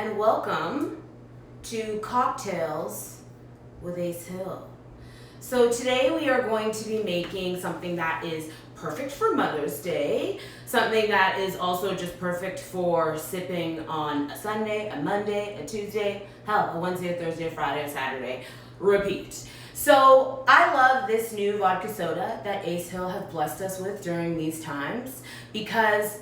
and welcome to Cocktails with Ace Hill. So today we are going to be making something that is perfect for Mother's Day, something that is also just perfect for sipping on a Sunday, a Monday, a Tuesday, hell, a Wednesday, a Thursday, a Friday, a Saturday, repeat. So I love this new vodka soda that Ace Hill has blessed us with during these times because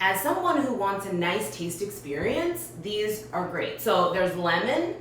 as someone who wants a nice taste experience, these are great. So there's lemon,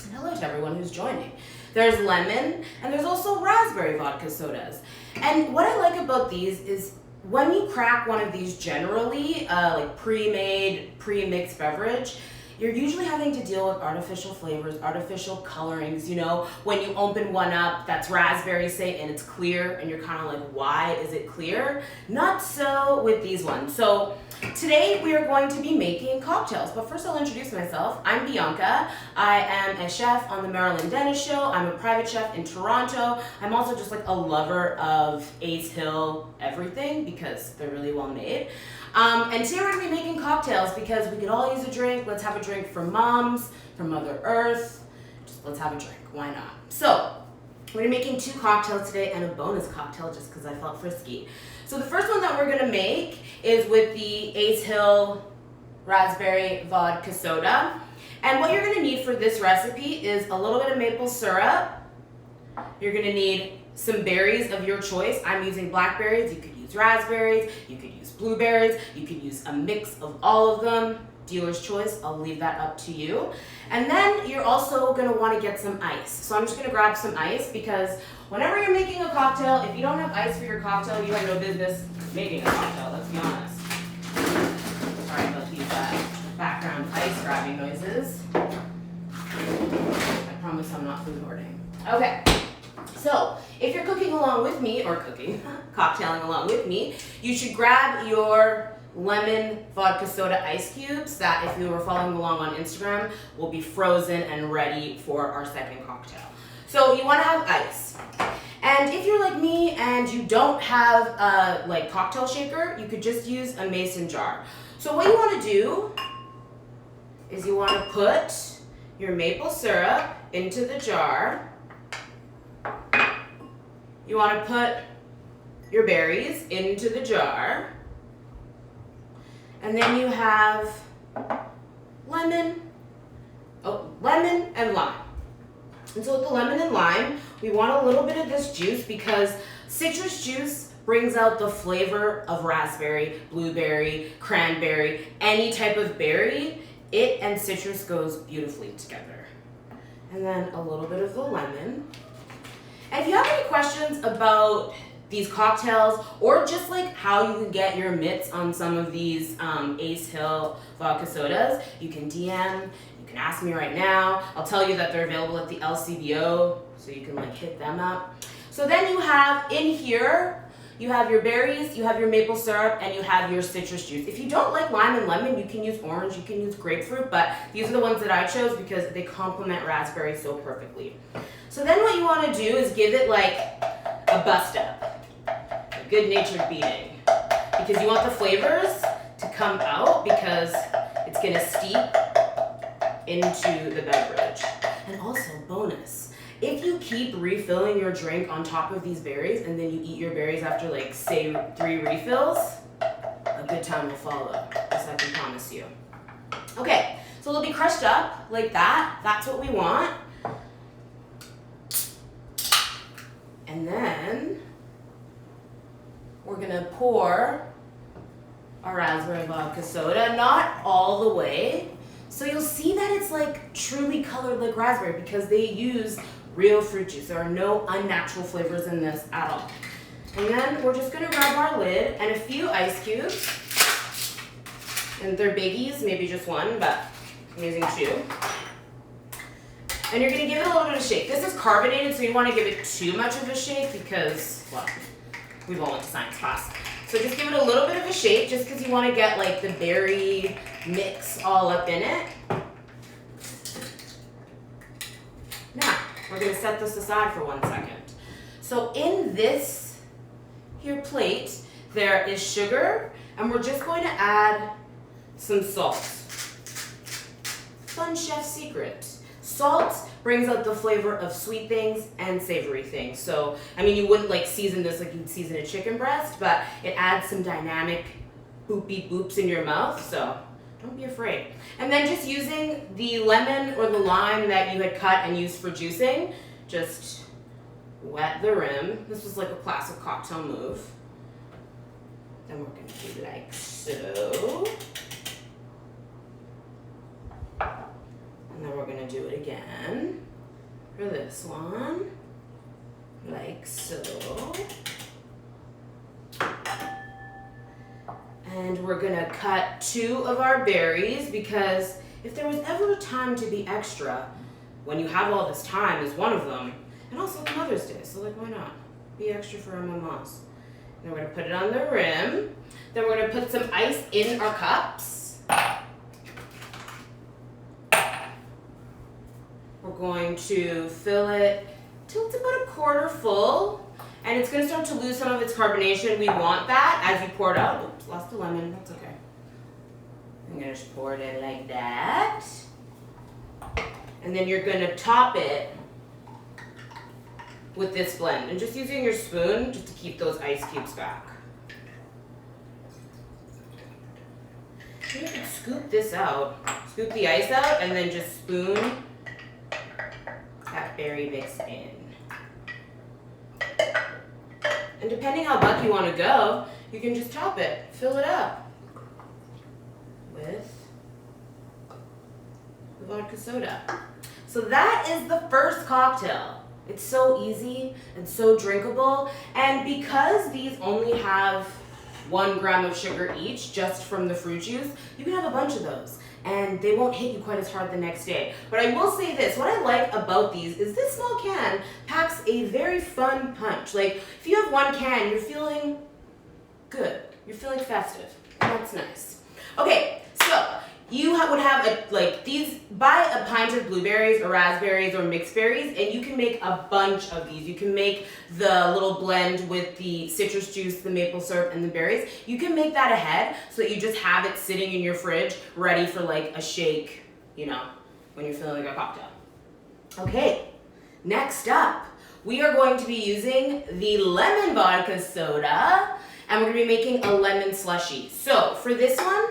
and hello to everyone who's joining. There's lemon, and there's also raspberry vodka sodas. And what I like about these is when you crack one of these generally, like pre-made, pre-mixed beverage, you're usually having to deal with artificial flavors, artificial colorings. You know, when you open one up that's raspberry, say, and it's clear, and you're kind of like, why is it clear? Not so with these ones. So today we are going to be making cocktails, but first I'll introduce myself. I'm Bianca. I am a chef on the Marilyn Dennis Show. I'm a private chef in Toronto. I'm also just like a lover of Ace Hill everything because they're really well made. And today we're going to be making cocktails because we could all use a drink. Let's have a drink for moms, for Mother Earth. Just let's have a drink. Why not? So we're going to be making 2 cocktails today and a bonus cocktail just because I felt frisky. So the first one that we're going to make is with the Ace Hill Raspberry Vodka Soda. And what you're going to need for this recipe is a little bit of maple syrup. You're going to need some berries of your choice. I'm using blackberries. You could use raspberries. You could use blueberries. You could use a mix of all of them. Dealer's choice. I'll leave that up to you. And then you're also going to want to get some ice. So I'm just going to grab some ice because whenever you're making a cocktail, if you don't have ice for your cocktail, you have no business making a cocktail, let's be honest. Sorry about these background ice grabbing noises. I promise I'm not food hoarding. Okay, so if you're cooking along with me, or cocktailing along with me, you should grab your lemon vodka soda ice cubes that, if you were following along on Instagram, will be frozen and ready for our second cocktail. So you want to have ice. And if you're like me and you don't have a like cocktail shaker, you could just use a mason jar. So what you want to do is you want to put your maple syrup into the jar. You want to put your berries into the jar. And then you have lemon and lime. And so with the lemon and lime, we want a little bit of this juice because citrus juice brings out the flavor of raspberry, blueberry, cranberry, any type of berry. It and citrus goes beautifully together. And then a little bit of the lemon. And if you have any questions about these cocktails or just like how you can get your mitts on some of these Ace Hill vodka sodas, you can DM, you can ask me right now. I'll tell you that they're available at the LCBO, so you can like hit them up. So then you have in here, you have your berries, you have your maple syrup, and you have your citrus juice. If you don't like lime and lemon, you can use orange, you can use grapefruit, but these are the ones that I chose because they complement raspberry so perfectly. So then what you want to do is give it like a bust up. Good-natured beating, because you want the flavors to come out because it's going to steep into the beverage. And also, bonus, if you keep refilling your drink on top of these berries and then you eat your berries after like say 3 refills, a good time will follow, this I can promise you. Okay, so they'll be crushed up like that. That's what we want. And then we're gonna pour our raspberry vodka soda, not all the way. So you'll see that it's like truly colored like raspberry because they use real fruit juice. There are no unnatural flavors in this at all. And then we're just gonna grab our lid and a few ice cubes. And they're biggies, maybe just one, but I'm using 2. And you're gonna give it a little bit of a shake. This is carbonated, so you wanna give it too much of a shake because, well, we've all went to science class. So just give it a little bit of a shake just because you want to get like the berry mix all up in it. Now, we're going to set this aside for 1 second. So in this here plate, there is sugar, and we're just going to add some salt. fun chef secret. Salt brings out the flavor of sweet things and savory things. So, I mean, you wouldn't like season this like you'd season a chicken breast, but it adds some dynamic boopy boops in your mouth, so don't be afraid. And then just using the lemon or the lime that you had cut and used for juicing, just wet the rim. This was like a classic cocktail move. Then we're gonna do like so. And then we're gonna do it again for this one, like so. And we're gonna cut 2 of our berries because if there was ever a time to be extra, when you have all this time is one of them. And also it's Mother's Day, so like why not? Be extra for our mamas. Then we're gonna put it on the rim. Then we're gonna put some ice in our cups. We're going to fill it till it's about a quarter full. And it's going to start to lose some of its carbonation. We want that as you pour it out. Oops, lost the lemon. That's okay. I'm going to just pour it in like that. And then you're going to top it with this blend. And just using your spoon just to keep those ice cubes back. You can scoop this out. Scoop the ice out and then just spoon that berry mix in. And depending how buck you want to go, you can just top it, fill it up with the vodka soda. So that is the first cocktail. It's so easy and so drinkable. And because these only have 1 gram of sugar each just from the fruit juice, you can have a bunch of those. And they won't hit you quite as hard the next day. But I will say this, what I like about these is this small can packs a very fun punch. Like, if you have 1 can, you're feeling good. You're feeling festive. That's nice. Okay, so you would have, buy a pint of blueberries or raspberries or mixed berries, and you can make a bunch of these. You can make the little blend with the citrus juice, the maple syrup, and the berries. You can make that ahead so that you just have it sitting in your fridge ready for like a shake, you know, when you're feeling like a cocktail. Okay, next up, we are going to be using the lemon vodka soda, and we're going to be making a lemon slushie. So for this one,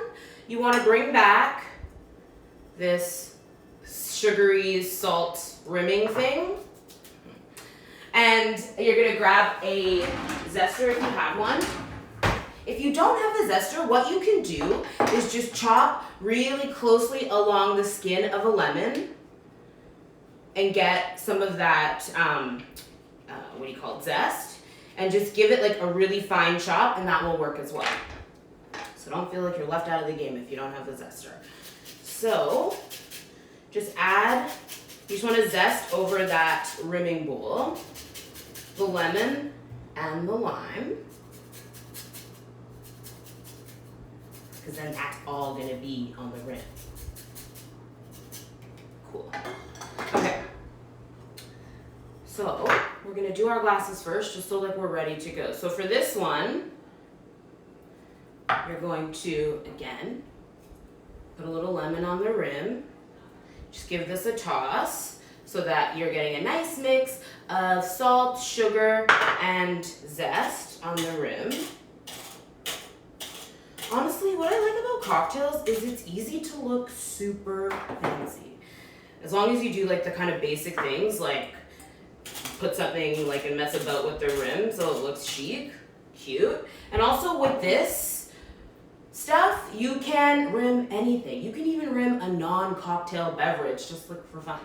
you want to bring back this sugary salt rimming thing. And you're going to grab a zester if you have one. If you don't have the zester, what you can do is just chop really closely along the skin of a lemon and get some of that, zest, and just give it like a really fine chop, and that will work as well. So don't feel like you're left out of the game if you don't have the zester. So just you just want to zest over that rimming bowl, the lemon and the lime, because then that's all going to be on the rim. Cool. Okay. So we're going to do our glasses first, just so like we're ready to go. So for this one, you're going to, again, put a little lemon on the rim. Just give this a toss so that you're getting a nice mix of salt, sugar, and zest on the rim. Honestly, what I like about cocktails is it's easy to look super fancy. As long as you do like the kind of basic things, like put something like and mess about with the rim so it looks chic, cute. And also with this stuff, you can rim anything. You can even rim a non-cocktail beverage, just like for fun.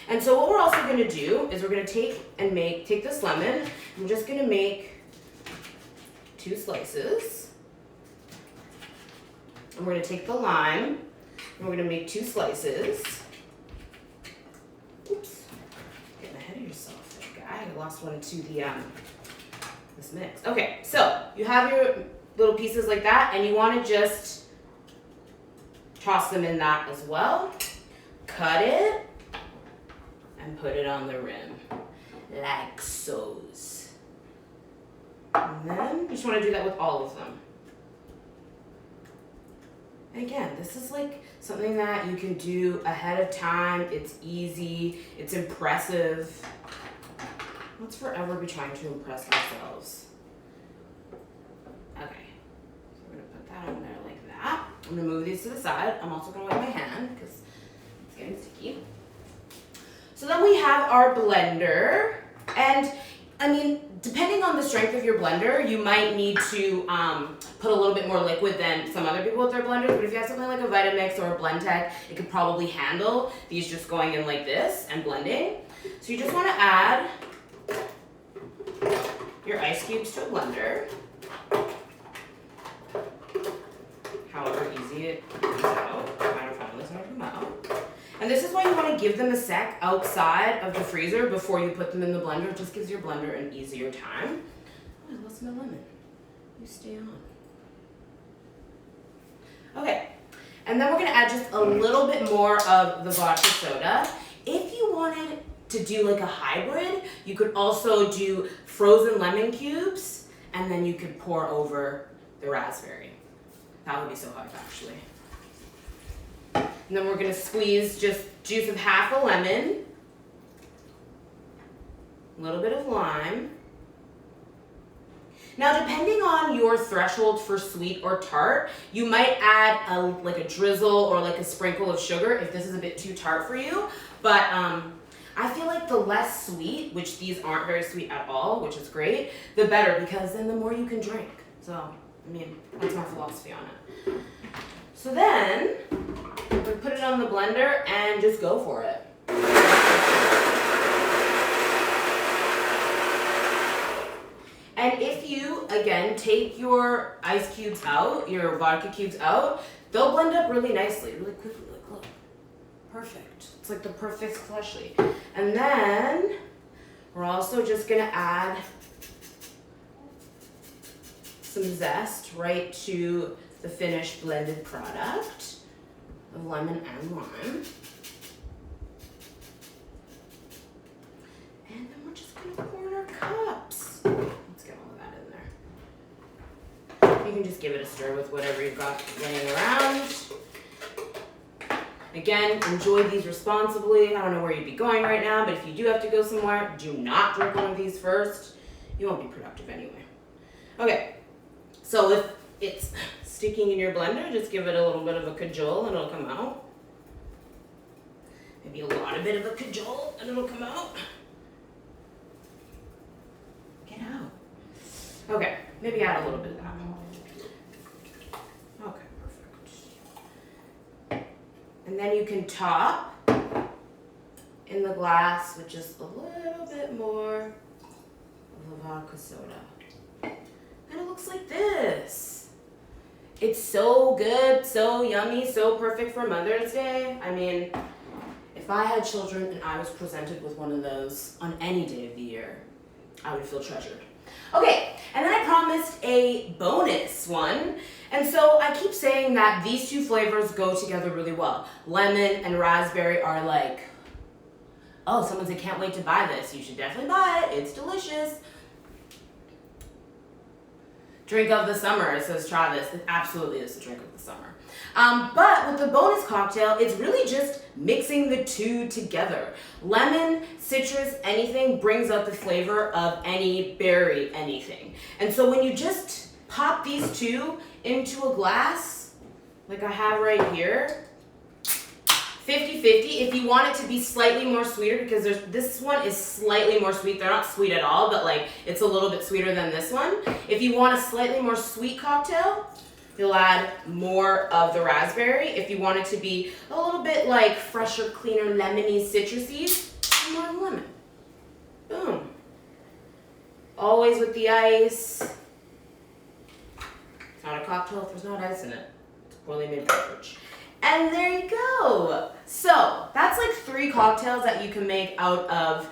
And so what we're also gonna do is we're gonna take this lemon, I'm just gonna make 2 slices. And we're gonna take the lime, and we're gonna make 2 slices. Oops, getting ahead of yourself there, guy. I lost one to the this mix. Okay, so you have your little pieces like that, and you want to just toss them in that as well. Cut it and put it on the rim, like so. And then you just want to do that with all of them. And again, this is like something that you can do ahead of time. It's easy, it's impressive. Let's forever be trying to impress ourselves. Okay, so we're gonna put that on there like that. I'm gonna move these to the side. I'm also gonna wipe my hand because it's getting sticky. So then we have our blender, and I mean, depending on the strength of your blender, you might need to put a little bit more liquid than some other people with their blenders, but if you have something like a Vitamix or a Blendtec, it could probably handle these just going in like this and blending. So you just wanna add your ice cubes to a blender. However easy it comes out. I don't find this one to come out. And this is why you want to give them a sec outside of the freezer before you put them in the blender. It just gives your blender an easier time. Oh, I lost my lemon. You stay on. Okay, and then we're going to add just a little bit more of the vodka soda. If you wanted to do like a hybrid, you could also do frozen lemon cubes, and then you could pour over the raspberry. That would be so hot, actually. And then we're gonna squeeze just juice of half a lemon, a little bit of lime. Now, depending on your threshold for sweet or tart, you might add like a drizzle or like a sprinkle of sugar if this is a bit too tart for you. But I feel like the less sweet, which these aren't very sweet at all, which is great, the better, because then the more you can drink. So, I mean, that's my philosophy on it. So then, we put it on the blender and just go for it. And if you, again, take your ice cubes out, your vodka cubes out, they'll blend up really nicely, really quickly. Like, look, perfect. It's like the perfect slushy. And then, we're also just gonna add some zest right to the finished blended product of lemon and lime. And then we're just gonna pour in our cups. Let's get all of that in there. You can just give it a stir with whatever you've got laying around. Again, enjoy these responsibly. I don't know where you'd be going right now, but if you do have to go somewhere, do not drink one of these first. You won't be productive anyway. Okay, so if it's sticking in your blender, just give it a little bit of a cajole and it'll come out. Maybe a lot of bit of a cajole and it'll come out. Get out. Okay, maybe add a little bit of that. Okay, perfect. And then you can top in the glass with just a little bit more of the vodka soda. And it looks like this. It's so good, so yummy, so perfect for Mother's Day. I mean, if I had children and I was presented with one of those on any day of the year, I would feel treasured. Okay, and then I promised a bonus one. And so I keep saying that these two flavors go together really well. Lemon and raspberry are like, oh, someone said, can't wait to buy this. You should definitely buy it. It's delicious. Drink of the summer, says Travis. It absolutely is the drink of the summer. But with the bonus cocktail, it's really just mixing the two together. Lemon, citrus, anything brings out the flavor of any berry, anything. And so when you just pop these two into a glass, like I have right here, 50-50. If you want it to be slightly more sweeter, because this one is slightly more sweet. They're not sweet at all, but like it's a little bit sweeter than this one. If you want a slightly more sweet cocktail, you'll add more of the raspberry. If you want it to be a little bit like fresher, cleaner, lemony, citrusy, more lemon. Boom. Always with the ice. It's not a cocktail if there's not ice in it. It's a poorly made beverage. And there you go. So that's like 3 cocktails that you can make out of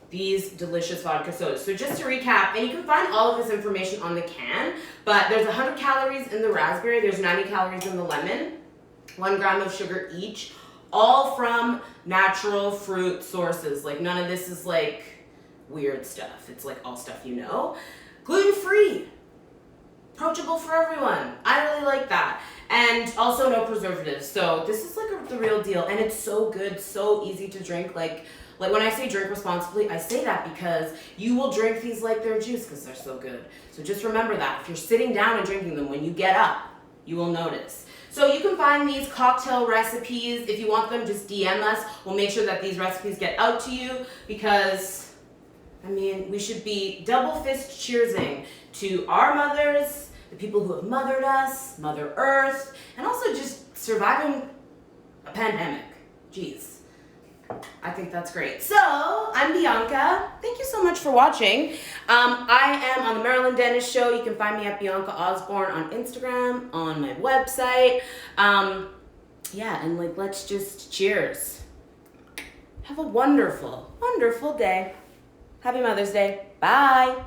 these delicious vodka sodas. So just to recap, and you can find all of this information on the can, but there's 100 calories in the raspberry, there's 90 calories in the lemon, 1 gram of sugar each, all from natural fruit sources. Like none of this is like weird stuff. It's like all stuff you know. Gluten-free. approachable for everyone. I really like that. And also no preservatives. So this is like the real deal. And it's so good, so easy to drink. Like when I say drink responsibly, I say that because you will drink these like they're juice because they're so good. So just remember that. If you're sitting down and drinking them, when you get up, you will notice. So you can find these cocktail recipes. If you want them, just DM us. We'll make sure that these recipes get out to you because, I mean, we should be double fist cheersing to our mothers, the people who have mothered us, Mother Earth, and also just surviving a pandemic. Jeez. I think that's great. So, I'm Bianca. Thank you so much for watching. I am on the Marilyn Dennis Show. You can find me at Bianca Osborne on Instagram, on my website. Yeah, and like, let's just cheers. Have a wonderful, wonderful day. Happy Mother's Day. Bye.